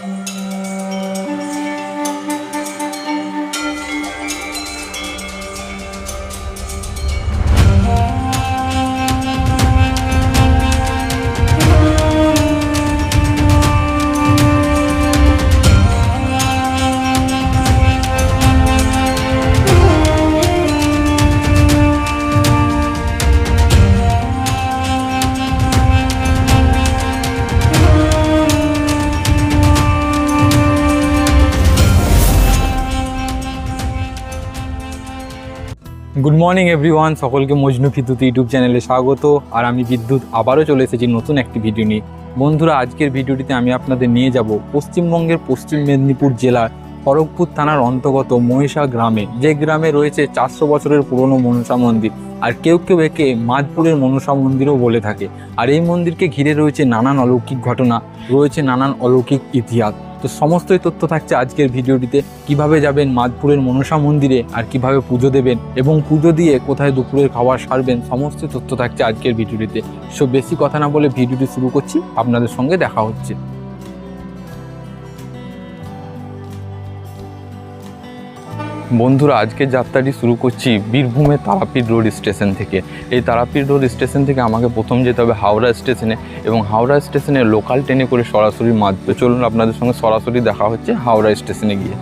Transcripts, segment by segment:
Good morning everyone, সকলকে মজনু বিদ্যুৎ YouTube চ্যানেলে স্বাগত। আর আমি বিদ্যুৎ আবারও চলে এসেছি নতুন একটি ভিডিও নিয়ে। বন্ধুরা, আজকের ভিডিওটিতে আমি আপনাদের নিয়ে যাব পশ্চিমবঙ্গের পশ্চিম মেদিনীপুর জেলার খড়গপুর থানার অন্তর্গত মহিষা গ্রামে, যে গ্রামে রয়েছে 400 বছরের পুরনো মনসা মন্দির। আর কেউ কেউ একে মাদপুরের মনসা মন্দিরও বলে থাকে। আর এই মন্দিরকে ঘিরে রয়েছে নানান অলৌকিক ঘটনা, রয়েছে নানান অলৌকিক ইতিহাস। তো সমস্তই তথ্য থাকছে আজকের ভিডিওটিতে। কিভাবে যাবেন মাদপুরের মনসা মন্দিরে, আর কিভাবে পুজো দেবেন এবং পুজো দিয়ে কোথায় দুপুরের খাবার সারবেন, সমস্ত তথ্য থাকছে আজকের ভিডিওটিতে। সো বেশি কথা না বলে ভিডিওটি শুরু করছি, আপনাদের সঙ্গে দেখা হচ্ছে। বন্ধুরা, আজকের যাত্রাটি শুরু করছি বীরভূমের তারাপীঠ রোড স্টেশন থেকে। এই তারাপীঠ রোড স্টেশন থেকে আমাকে প্রথম যেতে হবে হাওড়া স্টেশনে, এবং হাওড়া স্টেশনে লোকাল ট্রেনে করে সরাসরি মাদপুর। চলুন আপনাদের সঙ্গে সরাসরি দেখা হচ্ছে হাওড়া স্টেশনে গিয়ে।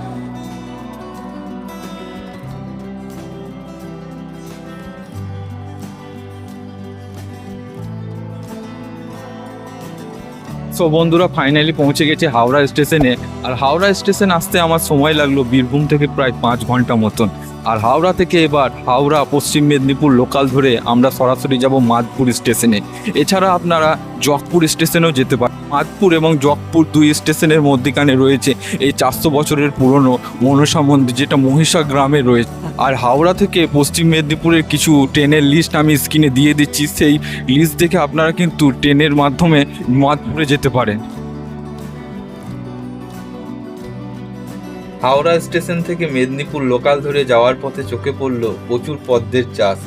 সো বন্ধুরা, ফাইনালি পৌঁছে গেছে হাওড়া স্টেশনে। আর হাওড়া স্টেশন আসতে আমার সময় লাগলো বীরভূম থেকে প্রায় 5 ঘন্টা মতন। আর হাওড়া থেকে এবার হাওড়া পশ্চিম মেদিনীপুর লোকাল ধরে আমরা সরাসরি যাব মাদপুর স্টেশনে। এছাড়া আপনারা জগপুর স্টেশনেও যেতে পারেন। মাদপুর এবং জগপুর দুই স্টেশনের মধ্যিখানে রয়েছে এই 400 বছরের পুরনো মনসা মন্দির, যেটা মহিষা গ্রামে রয়েছে। আর হাওড়া থেকে পশ্চিম মেদিনীপুরের কিছু ট্রেনের লিস্ট আমি স্ক্রিনে দিয়ে দিচ্ছি। সেই লিস্ট দেখে আপনারা কিন্তু ট্রেনের মাধ্যমে মাদপুরে যেতে পারেন। হাওড়া স্টেশন থেকে মেদিনীপুর লোকাল ধরে যাওয়ার পথে চোখে পড়ল প্রচুর পদ্মের চাষ।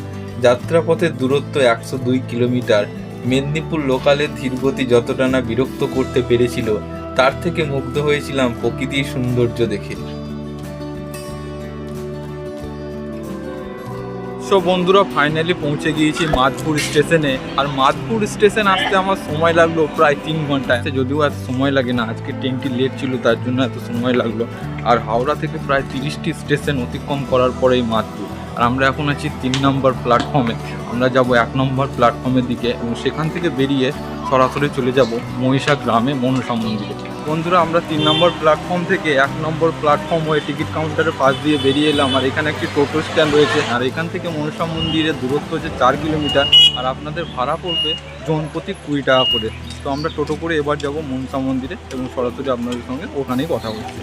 যাত্রাপথের দূরত্ব 102 কিলোমিটার। মেদিনীপুর লোকালের ধীরগতি যতটা না বিরক্ত করতে পেরেছিল, তার থেকে মুগ্ধ হয়েছিলাম প্রকৃতির সৌন্দর্য দেখে। সো বন্ধুরা, ফাইনালি পৌঁছে গিয়েছি মাদপুর স্টেশনে। আর মাদপুর স্টেশন আসতে আমার সময় লাগলো প্রায় 3 ঘন্টা। যদিও এত সময় লাগে না, আজকে ট্রেনটি লেট ছিল তার জন্য এত সময় লাগলো। আর হাওড়া থেকে প্রায় 30টি স্টেশন অতিক্রম করার পরেই মাদপুর। আর আমরা এখন আছি 3 নম্বর প্ল্যাটফর্মে। আমরা যাব 1 নম্বর প্ল্যাটফর্মের দিকে, এবং সেখান থেকে বেরিয়ে সরাসরি চলে যাব মহিষা গ্রামে মনসা মন্দিরে। বন্ধুরা, আমরা 3 নম্বর প্ল্যাটফর্ম থেকে 1 নম্বর প্ল্যাটফর্ম হয়ে টিকিট কাউন্টারের পাশ দিয়ে বেরিয়ে এলাম। আর এখানে একটি টোটো স্ট্যান্ড রয়েছে। আর এখান থেকে মনসা মন্দিরের দূরত্ব হচ্ছে 4 কিলোমিটার। আর আপনাদের ভাড়া পড়বে জনপ্রতি 20 টাকা করে। তো আমরা টোটো করে এবার যাব মনসা মন্দিরে, এবং সরাসরি আপনাদের সঙ্গে ওখানেই কথা বলছি।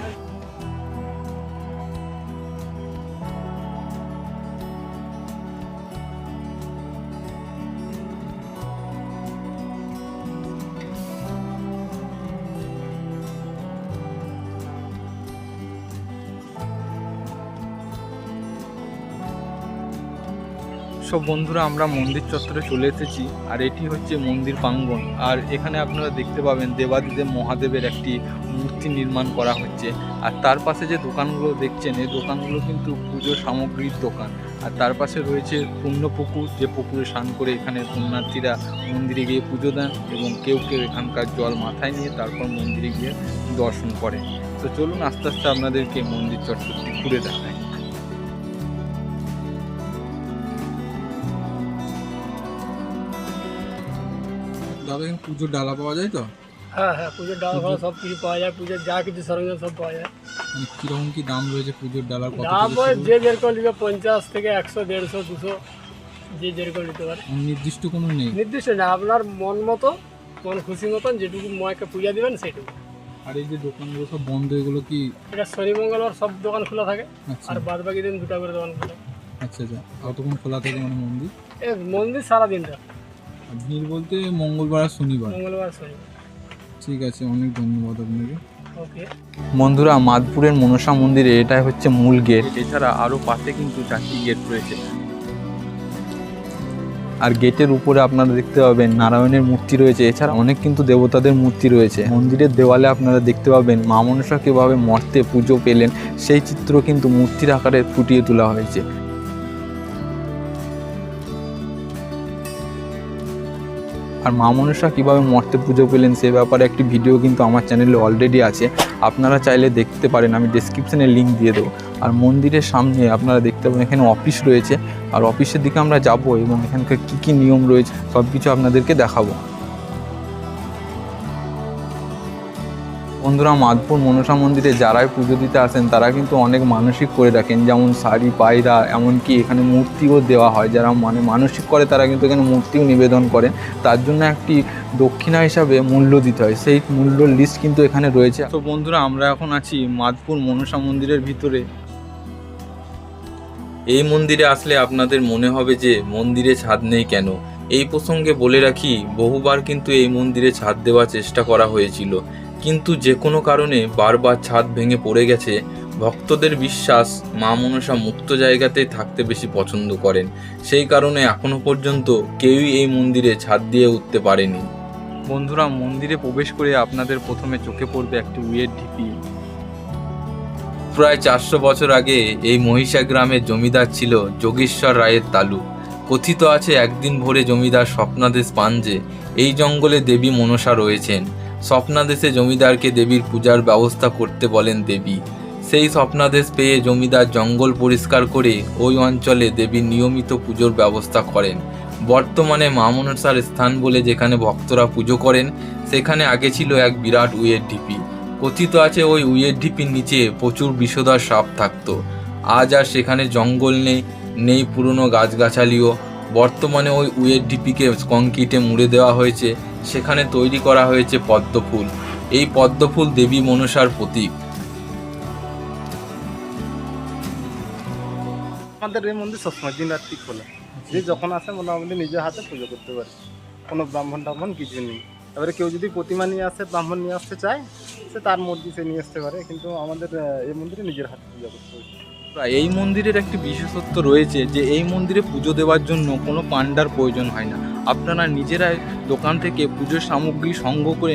সব বন্ধুরা, আমরা মন্দির চত্বরে চলে এসেছি। আর এটি হচ্ছে মন্দির প্রাঙ্গণ। আর এখানে আপনারা দেখতে পাবেন দেবাদিদেব মহাদেবের একটি মূর্তি নির্মাণ করা হচ্ছে। আর তার পাশে যে দোকানগুলো দেখছেন, এই দোকানগুলো কিন্তু পুজোর সামগ্রীর দোকান। আর তার পাশে রয়েছে পুণ্যপুকুর, যে পুকুরে স্নান করে এখানে পুণ্যার্থীরা মন্দিরে গিয়ে পুজো দেন, এবং কেউ কেউ এখানকার জল মাথায় নিয়ে তারপর মন্দিরে গিয়ে দর্শন করেন। তো চলুন আস্তে আস্তে আপনাদেরকে মন্দির চত্বরটি ঘুরে দেখায়। দাদা, এখানে পুজোর ডালা পাওয়া যায় তো? হ্যাঁ হ্যাঁ, পুজোর ডালা ফালা সব কিছু পাওয়া যায়। পুজোর যা কিছু সরঞ্জাম সব পাওয়া যায়। কিরকম কি দাম রয়েছে পুজোর ডালার? দাম যে যেরকম নিবে 50 থেকে 100, 150, 200, যে যেরকম নিতে পারে। নির্দিষ্ট কোনো নেই? নির্দিষ্ট না, আপনার মন মতো, মন খুশি মতন যেটুকু ময়কে পূজা দিবেন সেটুকু। আর এই যে দোকানগুলো সব বন্ধ, এগুলো কি? এটা শনি মঙ্গলবার সব দোকান খোলা থাকে। আর বাদ বাকি দিন 2টা করে দোকান খোলা। আচ্ছা আচ্ছা, কতক্ষণ খোলা থাকে মানে মন্দির? এই মন্দির সারাদিনটা। ভিড় বলতে মঙ্গলবার আর শনিবার? মঙ্গলবার শনিবার। ঠিক আছে, অনেক ধন্যবাদ আপনাকে। ওকে। বন্ধুরা, মাদপুরের মনসা মন্দিরে এটাই হচ্ছে মূল গেট। এছাড়া আরও পাশে কিন্তু 4টি গেট রয়েছে। আর গেটের উপরে আপনারা দেখতে পাবেন নারায়ণের মূর্তি রয়েছে, এছাড়া অনেক কিন্তু দেবতাদের মূর্তি রয়েছে। মন্দিরের দেওয়ালে আপনারা দেখতে পাবেন মা মনসা কীভাবে মর্তে পুজো পেলেন সেই চিত্র কিন্তু মূর্তির আকারে ফুটিয়ে তোলা হয়েছে। আর মা মনসা কীভাবে মর্তে পুজো পেলেন সে ব্যাপারে একটি ভিডিও কিন্তু আমার চ্যানেলে অলরেডি আছে, আপনারা চাইলে দেখতে পারেন, আমি ডেসক্রিপশানে লিঙ্ক দিয়ে দেবো। আর মন্দিরের সামনে আপনারা দেখতে পাবেন এখানে অফিস রয়েছে, আর অফিসের দিকে আমরা যাব এবং এখানকার কী কী নিয়ম রয়েছে সব কিছু আপনাদেরকে দেখাবো। বন্ধুরা, মাধপুর মনসা মন্দিরে যারাই পুজো দিতে আসেন তারা কিন্তু অনেক মানসিক করে রাখেন, যেমন শাড়ি পায়রা, এমনকি এখানে মূর্তিও দেওয়া হয়। যারা মানসিক করে তারা কিন্তু এখানে মূর্তিও নিবেদন করেন, তার জন্য একটি দক্ষিণা হিসাবে মূল্য দিতে হয়, সেই মূল্য লিস্ট কিন্তু এখানে রয়েছে। তো বন্ধুরা, আমরা এখন আছি মাধপুর মনসা মন্দিরের ভিতরে। এই মন্দিরে আসলে আপনাদের মনে হবে যে মন্দিরে ছাদ নেই কেন। এই প্রসঙ্গে বলে রাখি, বহুবার কিন্তু এই মন্দিরে ছাদ দেওয়ার চেষ্টা করা হয়েছিল, কিন্তু যে কোনো কারণে বারবার ছাদ ভেঙে পড়ে গেছে। ভক্তদের বিশ্বাস মা মনসা মুক্ত জায়গাতেই থাকতে বেশি পছন্দ করেন, সেই কারণে এখনো পর্যন্ত কেউই এই মন্দিরে ছাদ দিয়ে উঠতে পারেনি। বন্ধুরা, মন্দিরে প্রবেশ করে আপনাদের প্রথমে চোখে পড়বে একটি উইয়ের ঢিপি। প্রায় 400 বছর আগে এই মহিষা গ্রামের জমিদার ছিল যোগেশ্বর রায়ের তালুক। কথিত আছে একদিন ভোরে জমিদার স্বপ্নাদেশ পান যে এই জঙ্গলে দেবী মনসা রয়েছেন। স্বপ্নাদেশে জমিদারকে দেবীর পূজার ব্যবস্থা করতে বলেন দেবী। সেই স্বপ্নাদেশ পেয়ে জমিদার জঙ্গল পরিষ্কার করে ওই অঞ্চলে দেবীর নিয়মিত পুজোর ব্যবস্থা করেন। বর্তমানে মা মনসার স্থান বলে যেখানে ভক্তরা পুজো করেন, সেখানে আগে ছিল এক বিরাট উইয়ের ঢিপি। কথিত আছে ওই উইয়ের ঢিপির নিচে প্রচুর বিষধর সাপ থাকতো। আজ আর সেখানে জঙ্গল নেই পুরনো গাছগাছালিও। বর্তমানে ওই উইয়ের ঢিপিকে কংক্রিটে মুড়ে দেওয়া হয়েছে, সেখানে তৈরি করা হয়েছে পদ্মফুল। এই পদ্মফুল দেবী মনসার প্রতীক। আমাদের এই মন্দির সবসময় দিন রাত্রি খোলা, যে যখন আসে মোটামুটি নিজের হাতে পুজো করতে পারে, কোনো ব্রাহ্মণ টাহ্মণ কিছু নেই। এবারে কেউ যদি প্রতিমা নিয়ে আসে, ব্রাহ্মণ নিয়ে আসতে চায়, সে তার মর্জি সে নিয়ে আসতে পারে, কিন্তু আমাদের এই মন্দিরে নিজের হাতে পূজা করতে পারে। এই মন্দিরের একটি বিশেষত্ব রয়েছে যে এই মন্দিরে পুজো দেওয়ার জন্য কোনো পান্ডার প্রয়োজন হয় না। আপনারা নিজেরাই দোকান থেকে পুজোর সামগ্রী সংগ্রহ করে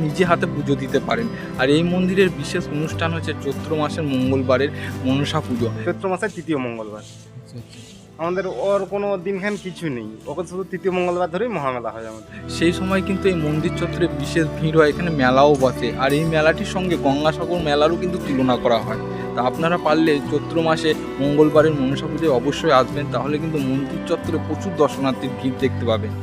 নিজে হাতে পুজো দিতে পারেন। আর এই মন্দিরের বিশেষ অনুষ্ঠান হচ্ছে চৈত্র মাসের মঙ্গলবারের মনসা পুজো। চৈত্র মাসের তৃতীয় মঙ্গলবার আমাদের, ওর কোনো দিনখান কিছু নেই, ওকে শুধু তৃতীয় মঙ্গলবার ধরেই মহামেলা হয় আমাদের। সেই সময় কিন্তু এই মন্দির চত্বরে বিশেষ ভিড় হয়, এখানে মেলাও বসে। আর এই মেলাটির সঙ্গে গঙ্গাসাগর মেলারও কিন্তু তুলনা করা হয়। তা আপনারা পারলে চৈত্র মাসে মঙ্গলবারের মনসা পুজোয় অবশ্যই আসবেন, তাহলে কিন্তু মন্দির চত্বরে প্রচুর দর্শনার্থীর ভিড় দেখতে পাবেন।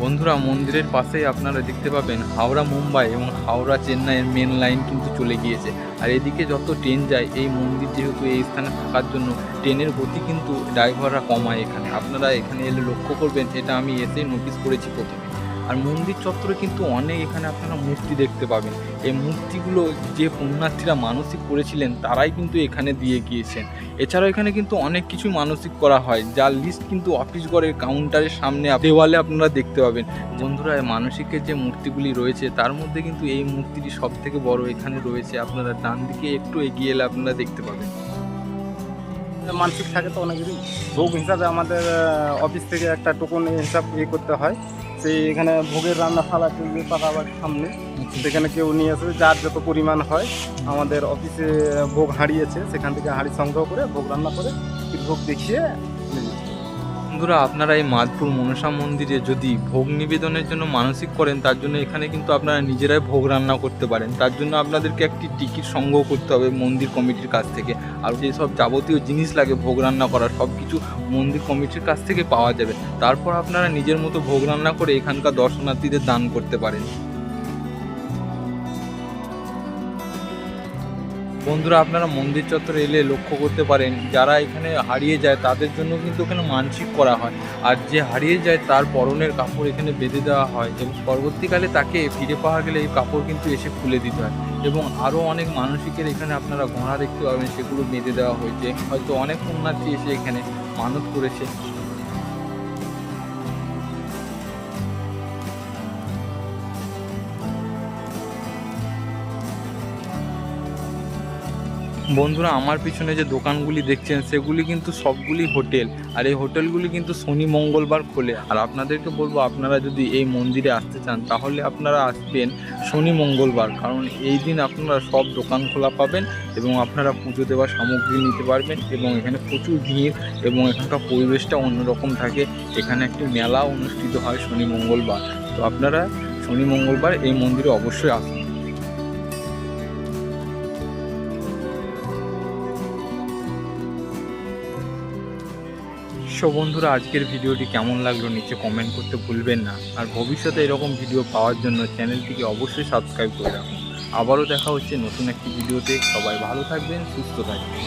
বন্ধুরা, মন্দিরের পাশেই আপনারা দেখতে পাবেন হাওড়া মুম্বাই এবং হাওড়া চেন্নাইয়ের মেন লাইন কিন্তু চলে গিয়েছে। আর এদিকে যত ট্রেন যায়, এই মন্দির যেহেতু এই স্থানে থাকার জন্য ট্রেনের গতি কিন্তু ড্রাইভাররা কমায় এখানে। আপনারা এখানে এলে লক্ষ্য করবেন, এটা আমি এসেই নোটিস করেছি প্রথমে। আর মন্দির চত্বরে কিন্তু অনেক এখানে আপনারা মূর্তি দেখতে পাবেন। এই মূর্তিগুলো যে পুণ্যার্থীরা মানসিক করেছিলেন তারাই কিন্তু এখানে দিয়ে গিয়েছেন। এছাড়াও এখানে কিন্তু অনেক কিছু মানসিক করা হয়, যার লিস্ট কিন্তু অফিস ঘরের কাউন্টারের সামনে দেওয়ালে আপনারা দেখতে পাবেন। বন্ধুরা, মানসিকের যে মূর্তিগুলি রয়েছে তার মধ্যে কিন্তু এই মূর্তিটি সব থেকে বড় এখানে রয়েছে। আপনারা ডান দিকে একটু এগিয়ে এলে আপনারা দেখতে পাবেন। মানসিক থাকে তো অনেকেরই, ভোগ হিসাবে আমাদের অফিস থেকে একটা টোকন হিসাব করতে হয়। সেই এখানে ভোগের রান্না ফালা চলবে পাকা বাড়ির সামনে, সেখানে কেউ নিয়ে আসবে, যার যত পরিমাণ হয়। আমাদের অফিসে ভোগ হাঁড়িয়েছে, সেখান থেকে হাঁড়ি সংগ্রহ করে ভোগ রান্না করে ভোগ দেখিয়ে নিয়ে যেতে হবে। বন্ধুরা, আপনারা এই মাধপুর মনসা মন্দিরে যদি ভোগ নিবেদনের জন্য মানসিক করেন, তার জন্য এখানে কিন্তু আপনারা নিজেরাই ভোগ রান্না করতে পারেন। তার জন্য আপনাদেরকে একটি টিকিট সংগ্রহ করতে হবে মন্দির কমিটির কাছ থেকে। আর যেসব যাবতীয় জিনিস লাগে ভোগ রান্না করার, সব কিছু মন্দির কমিটির কাছ থেকে পাওয়া যাবে। তারপর আপনারা নিজের মতো ভোগ রান্না করে এখানকার দর্শনার্থীদের দান করতে পারেন। বন্ধুরা, আপনারা মন্দির চত্বরে এলে লক্ষ্য করতে পারেন, যারা এখানে হারিয়ে যায় তাদের জন্য কিন্তু এখানে মানসিক করা হয়। আর যে হারিয়ে যায় তার পরনের কাপড় এখানে বেঁধে দেওয়া হয়, এবং পরবর্তীকালে তাকে ফিরে পাওয়া গেলে এই কাপড় কিন্তু এসে খুলে দিতে হয়। এবং আরও অনেক মানসিকের এখানে আপনারা ঘোড়া দেখতে পাবেন, সেগুলো বেঁধে দেওয়া হয়েছে। হয়তো অনেক পুণ্যার্থী এসে এখানে মানত করেছে। বন্ধুরা, আমার পিছনে যে দোকানগুলি দেখছেন সেগুলি কিন্তু সবগুলি হোটেল, আর এই হোটেলগুলি কিন্তু শনি মঙ্গলবার খোলে। আর আপনাদেরকে বলবো, আপনারা যদি এই মন্দিরে আসতে চান তাহলে আপনারা আসবেন শনি মঙ্গলবার, কারণ এই দিন আপনারা সব দোকান খোলা পাবেন এবং আপনারা পুজো দেওয়ার সামগ্রী নিতে পারবেন। এবং এখানে প্রচুর ভিড় এবং এখানকার পরিবেশটা অন্যরকম থাকে। এখানে একটি মেলা অনুষ্ঠিত হয় শনি মঙ্গলবার। তো আপনারা শনি মঙ্গলবার এই মন্দিরে অবশ্যই আসুন। সো বন্ধুরা, আজকের ভিডিওটি কেমন লাগলো নিচে কমেন্ট করতে ভুলবেন না। আর ভবিষ্যতে এরকম ভিডিও পাওয়ার জন্য চ্যানেলটিকে অবশ্যই সাবস্ক্রাইব করে রাখুন। আবারও দেখা হচ্ছে নতুন একটি ভিডিওতে। সবাই ভালো থাকবেন, সুস্থ থাকবেন।